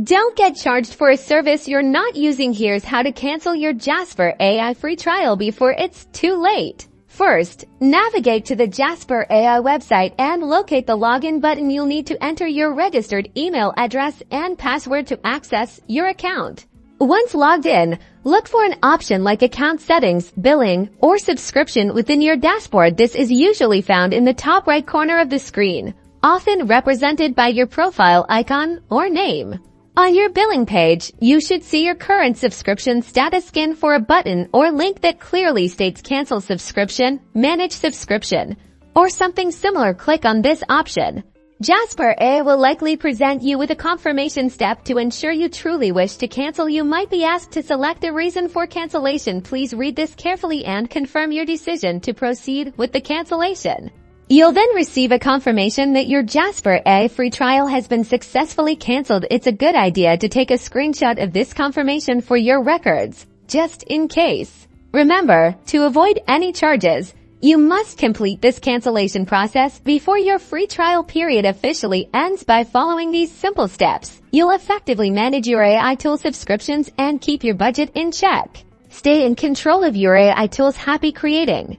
Don't get charged for a service you're not using. Here's how to cancel your Jasper AI free trial before it's too late. First, navigate to the Jasper AI website and locate the login button. You'll need to enter your registered email address and password to access your account. Once logged in, look for an option like Account Settings, Billing, or Subscription within your dashboard. This is usually found in the top right corner of the screen, often represented by your profile icon or name. On your billing page, you should see your current subscription status. Scan for a button or link that clearly states Cancel Subscription, Manage Subscription, or something similar. Click on this option. Jasper AI will likely present you with a confirmation step to ensure you truly wish to cancel. You might be asked to select a reason for cancellation. Please read this carefully and confirm your decision to proceed with the cancellation. You'll then receive a confirmation that your Jasper AI free trial has been successfully canceled. It's a good idea to take a screenshot of this confirmation for your records, just in case. Remember, to avoid any charges, you must complete this cancellation process before your free trial period officially ends. By following these simple steps, you'll effectively manage your AI tool subscriptions and keep your budget in check. Stay in control of your AI tools. Happy creating!